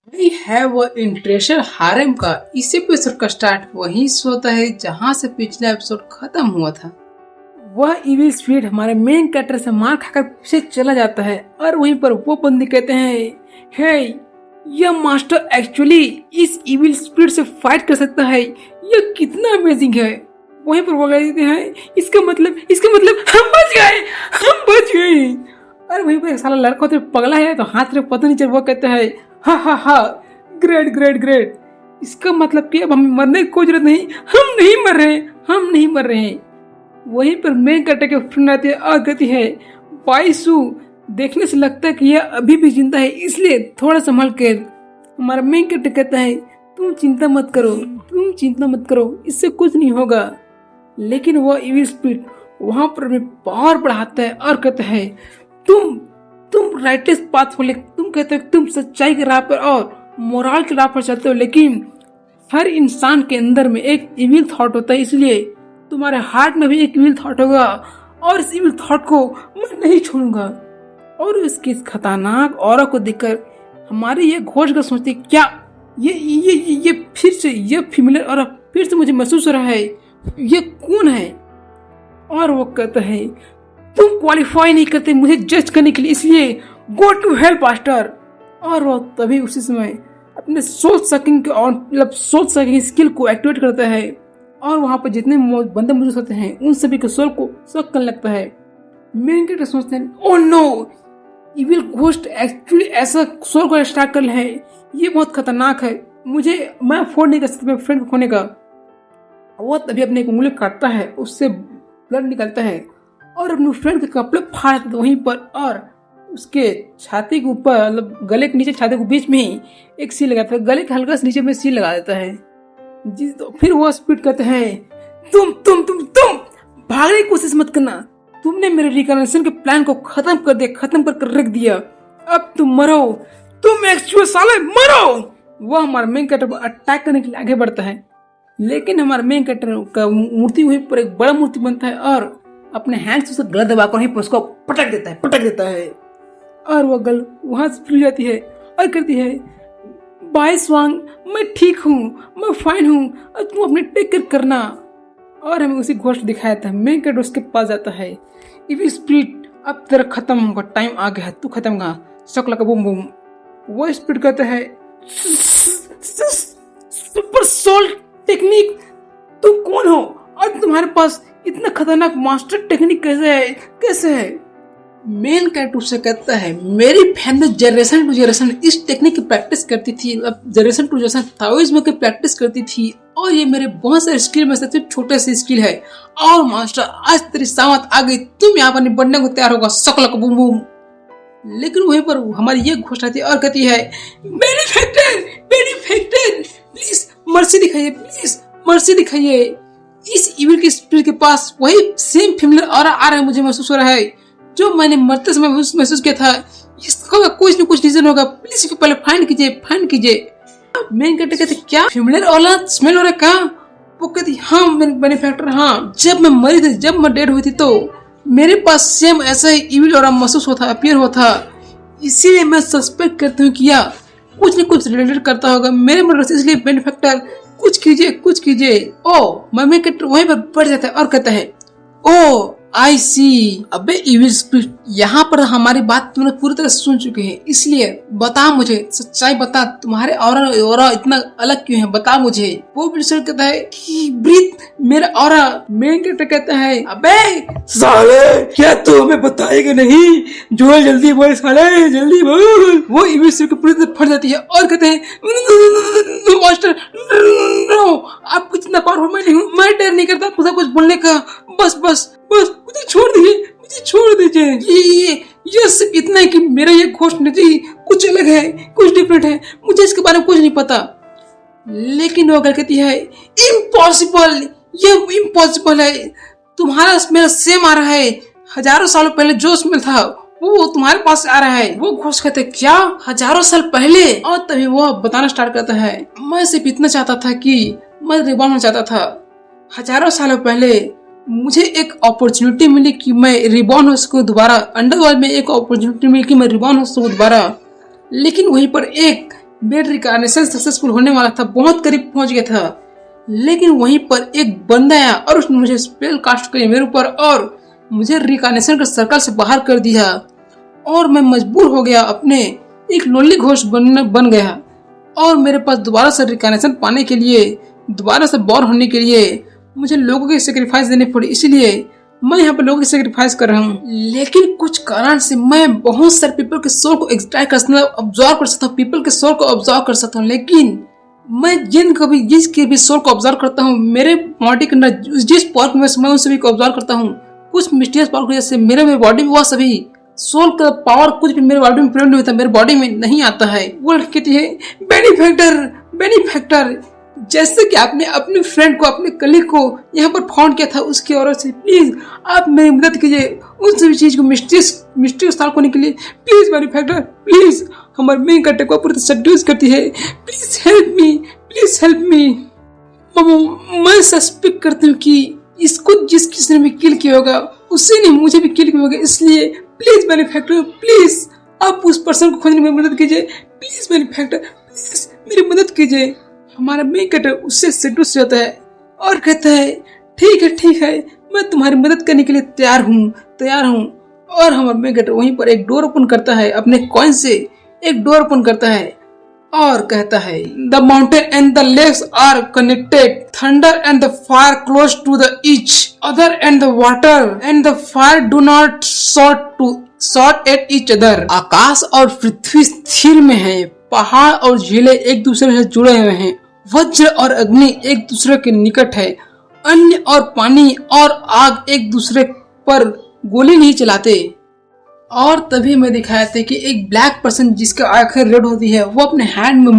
I have a interested हारेम का इस episode का स्टार्ट वहीं से होता है जहां से पिछला एपिसोड खत्म हुआ था। वह इविल स्पिरिट हमारे मेन कैरेक्टर से मार खाकर पीछे चला जाता है और वहीं पर वो बंदी कहते हैं, हे यह मास्टर एक्चुअली इस इविल स्पिरिट से फाइट कर सकता है, यह कितना अमेजिंग है। वहीं पर वो कहते हैं, इसका मतलब हम बच गए। और वहीं पर एक साला लड़का तो पगला है तो हाथ में पता नहीं चल, वो कहता है हा ग्रेट। इसका मतलब कि अब हमें मरने की कोई जरूरत नहीं, हम नहीं मर रहे हैं। वहीं पर मेन कैरेक्टर के फ्रेंड आती है और कहती है, बाइसू देखने से लगता है कि यह अभी भी जिंदा है, इसलिए थोड़ा संभल कर। हमारा मेन कैरेक्टर कहता है, तुम चिंता मत करो, इससे कुछ नहीं होगा। लेकिन वह इविल स्पिरिट वहां पर अपनी पावर बढ़ाता है और कहता है, तुम राइटेस्ट पाथ पर, तुम कहते हो तुम सच्चाई के राह पर और मोरल के राह पर चलते हो, लेकिन हर इंसान के अंदर में एक इविल थॉट होता है, इसलिए तुम्हारे हार्ट में भी एक इविल थॉट होगा और इस इविल थॉट को मैं नहीं छोड़ूंगा। और इसकी खतरनाक ऑरा को देखकर हमारी ये घोषणा सोचती, क्या ये फिर से ये फीमेल और फिर से मुझे महसूस हो रहा है, ये कौन है। और वो कहता है, तुम क्वालिफाई नहीं करते मुझे जज करने के लिए, इसलिए गो टू हेल मास्टर। और वो तभी उसी समय अपने सोच सकिंग स्किल को एक्टिवेट करता है और वहां पर जितने बंदे मौजूद होते हैं उन सभी के सोल को सक करने लगता है। मेन कैरेक्टर सोचते हैं, oh no, evil ghost actually ऐसा सोल को स्टार्ट कर है, ये बहुत खतरनाक है, मैं अफोर्ड नहीं कर सकता मेरे फ्रेंड को खोने का। वो तभी अपने उंगली काटता है, उससे ब्लड निकलता है और अपने फ्रेंड के कपड़े फाड़ देता है वहीं पर, और उसके छाती के ऊपर मतलब गले के नीचे छाती के बीच में ही एक सील लगाता है, गले के हल्का से नीचे में सील लगा देता है। तो फिर वो स्पीड कहते हैं, तुम भागने की कोशिश मत करना, तुमने मेरे रिकॉर्डेशन के प्लान को खत्म कर रख दिया, अब तुम मरो, तुम एक्चुअल साले मरो। वो हमारे मेन कैरेक्टर पर अटैक करने के लिए आगे बढ़ता है, लेकिन हमारे मेन कैरेक्टर का मूर्ति वहीं पर एक बड़ा मूर्ति बनता है और अपने हैंड से गला दबाकर वहीं पर उसको पटक देता है और वो गल वहां से फ्री जाती है और कहती है, बाय स्वांग, मैं ठीक हूँ, मैं फाइन हूँ और तुम अपने टेक केयर करना। और हमें उसी घोस्ट दिखाया था। मेन कैरेक्टर उसके पास जाता है, इविल स्पिरिट अब तेरा खत्म होगा, टाइम आ गया है, तू खत्म का शकला का बूम बूम। वो स्पिरिट कहता है, सुपर सोल टेक्निक, तुम कौन हो और तुम्हारे पास इतना खतरनाक मास्टर टेक्निक कैसे है। मेन कैरेक्टर से कहता है, मेरी फैमिली जनरेशन टू जनरेशन इस टेक्निक की प्रैक्टिस करती थी, जनरेशन टू जनरेशन ताओइज्म की प्रैक्टिस करती थी और ये मेरे बहुत सारे स्किल में सबसे छोटे से स्किल है। और मास्टर आज तेरी सामत आ गई, तुम यहाँ पर निपटने को तैयार होगा, सकलक बूम बूम। लेकिन वहीं पर हमारी ये घोषणा थी और कहती है, बेनिफैक्टर प्लीज मर्सी दिखाइए। इस इविल के स्पिरिट के पास वही सेम फीमेल ऑरा आ रहा है, मुझे महसूस हो रहा है जो मैंने मरते समय महसूस किया था। इसका कुछ न कुछ रीजन होगा, प्लीज इसको पहले फाइंड कीजिए। मेन कैरेक्टर कहते, क्या फीमेल ऑरा स्मेल हो रहा है क्या। वो कहती, हाँ बेनिफैक्टर, हाँ जब मैं मरी थी, जब मैं डेड हुई थी तो मेरे पास सेम ऐसा ही इविल ऑरा महसूस होता, अपीयर होता, इसीलिए मैं सस्पेक्ट करती हूँ कि यह कुछ न कुछ रिलेटेड करता होगा मेरे मर्डर से, इसलिए बेनिफैक्टर कुछ कीजिए। ओ मेन कैरेक्टर वहीं पर बढ़ जाता है और कहता है, ओ आई सी, अबे इविल स्पिरिट, यहाँ पर हमारी बात तुमने पूरी तरह सुन चुके हैं, इसलिए बता मुझे सच्चाई बता, तुम्हारे ऑरा इतना अलग क्यों है, बता मुझे। वो स्पिरिट कहता है कि ब्रीथ मेरा ऑरा। मेन कैरेक्टर कहता है, अबे साले क्या तू हमें बताएगा नहीं, जोल जल्दी बोल साले, जल्दी बोल। वो इविल स्पिरिट पूरी तरह फट जाती है और कहते हैं, मास्टर आप कुछ इतना पावरफुल मैं नहीं हूँ, मैं डर नहीं करता कुछ बोलने का, बस मुझे छोड़ दीजिए। ये सिर्फ इतना है कि मेरा ये घोस्ट नहीं कुछ अलग है, कुछ डिफरेंट है, मुझे इसके बारे में कुछ नहीं पता। लेकिन वो कहती है, इम्पॉसिबल है, तुम्हारा स्मेल सेम आ रहा है, हजारों सालों पहले जो स्मेल था वो तुम्हारे पास आ रहा है। वो घोस्ट कहते, क्या हजारों साल पहले। और तभी वो बताना स्टार्ट करता है, मैं सिर्फ इतना चाहता था कि मैं रिबॉर्न होना चाहता था। हजारों सालों पहले मुझे एक अपॉर्चुनिटी मिली कि मैं रिबॉर्न हो सकूं दोबारा, अंडरवर्ल्ड में एक अपॉर्चुनिटी मिली कि मैं रिबॉर्न हो सकूं दोबारा। लेकिन वहीं पर एक मेरा रिकार्नेशन सक्सेसफुल होने वाला था, बहुत करीब पहुंच गया था। लेकिन वहीं पर एक बंदा आया और उसने मुझे स्पेल कास्ट किया मेरे ऊपर और मुझे रिकार्नेशन के सर्कल से बाहर कर दिया और मैं मजबूर हो गया, अपने एक लोनली घोस्ट बन गया। और मेरे पास दोबारा से रिकार्नेशन पाने के लिए, दोबारा से बॉर्न होने के लिए मुझे लोगों की सेक्रीफाइस देनी पड़ी, इसलिए मैं यहाँ पर लोगों की सेक्रीफाइस कर रहा हूँ। लेकिन कुछ कारण से मैं बहुत सारे पीपल के सोल को एक्सट्रैक्ट कर सकता हूँ, ऑब्जर्व कर सकता हूँ, पीपल के सोल को ऑब्जर्व कर सकता हूँ। लेकिन मैं जिसके भी सोल को ऑब्जर्व करता हूँ, मेरे बॉडी के अंदर जिस पार्ट में मैं उन सभी को ऑब्जर्व करता हूँ, कुछ मिस्टीरियस पावर की वजह से मेरे बॉडी में वह सभी सोल का पावर कुछ भी मेरे बॉडी में प्रेजेंट होता है, मेरे बॉडी में नहीं आता है। वो कहती है बेनिफैक्टर, जैसे कि आपने अपने फ्रेंड को, अपने कलीग को यहाँ पर फाउंड किया था, उसकी ओर से प्लीज आप मेरी मदद कीजिए उन सभी चीज को मिस्टीरियस सॉल्व करने के लिए। प्लीज बेनिफैक्टर, प्लीज हमारे मेन कैरेक्टर को पूरी सब्ड्यूस करती है, प्लीज हेल्प मी। मैं सस्पेक्ट करती हूँ कि इसको जिस किसी ने भी किल किया होगा उससे नहीं, मुझे भी किल किया होगा, इसलिए प्लीज बेनिफैक्टर, प्लीज आप उस पर्सन को खोजने में मदद कीजिए। प्लीज बेनिफैक्टर, प्लीज मेरी मदद कीजिए। हमारा मेन कैरेक्टर उससे सेड्यूस होता है और कहता है ठीक है मैं तुम्हारी मदद करने के लिए तैयार हूँ। और हमारा मेन कैरेक्टर वहीं पर एक डोर ओपन करता है, अपने कॉइन से एक डोर ओपन करता है और कहता है the mountain and the lakes are connected, thunder and the fire close to the each other and the water and the fire do not shot at each other. आकाश और पृथ्वी स्थिर में है, पहाड़ और झीलें एक दूसरे से जुड़े हुए हैं, वज्र और अग्नि एक दूसरे के निकट है, अन्न और पानी और आग एक दूसरे पर गोली नहीं चलाते। और तभी मैं दिखाया था कि एक ब्लैक पर्सन जिसकी आंखें रेड होती है, वो अपने हैंड में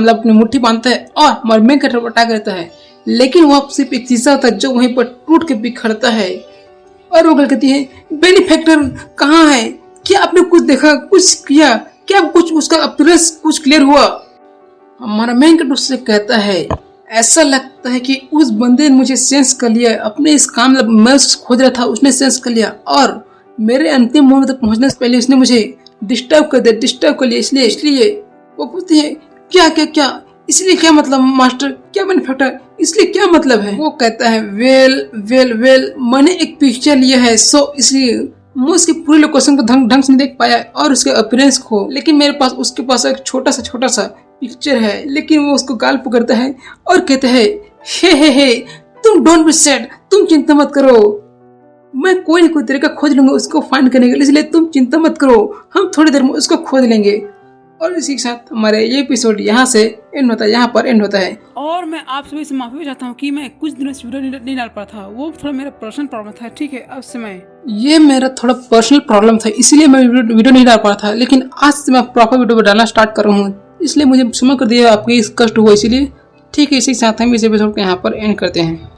अपनी मुट्ठी बांधता है और हमारे मेन कैरेक्टर को अटैक करता है। लेकिन वह सिर्फ एक शीशा होता है जो वहीं पर टूट के बिखरता है। और वो कहती है बेनिफैक्टर कहाँ है, क्या आपने कुछ देखा, कुछ किया क्या, कुछ उसका अपीयरेंस कुछ क्लियर हुआ? हमारा मेन कैरेक्टर उससे कहता है ऐसा लगता है कि उस बंदे ने मुझे सेंस कर लिया, अपने इस काम मैं उसको खोज रहा था, उसने सेंस कर लिया और मेरे अंतिम मोमेंट तक पहुंचने से पहले उसने मुझे डिस्टर्ब कर लिया। इसलिए वो पूछती है क्या इसलिए क्या मतलब मास्टर, क्या बेनिफैक्टर, इसलिए क्या मतलब है? वो कहता है वेल मैंने एक पिक्चर लिया है, सो इसलिए मैं उसकी पूरी लोकेशन को ढंग से नहीं देख पाया और उसके अपीयरेंस को, लेकिन मेरे पास उसके पास एक छोटा सा पिक्चर है। लेकिन वो उसको गाल पकड़ता है और कहता है हे तुम डोंट बी सैड, तुम चिंता मत करो, मैं कोई ना कोई तरीका खोज लूंगा उसको फाइंड करने के लिए, इसलिए तुम चिंता मत करो, हम थोड़ी देर में उसको खोज लेंगे। और इसी के साथ हमारे ये एपिसोड यहाँ पर एंड होता है। और मैं आप सभी से माफी चाहता हूँ कि मैं कुछ दिनों से वीडियो नहीं डाल पा था, वो थोड़ा मेरा पर्सनल प्रॉब्लम था। ठीक है, अब से ये मेरा थोड़ा पर्सनल प्रॉब्लम था, इसलिए मैं वीडियो नहीं डाल पा रहा था, लेकिन आज से मैं प्रॉपर वीडियो डालना स्टार्ट कर रहा हूँ, इसलिए मुझे क्षमा कर दिया आपके इस कष्ट हुआ, इसीलिए ठीक है। इसी के साथ हम इस एपिसोड को यहाँ पर एंड करते हैं।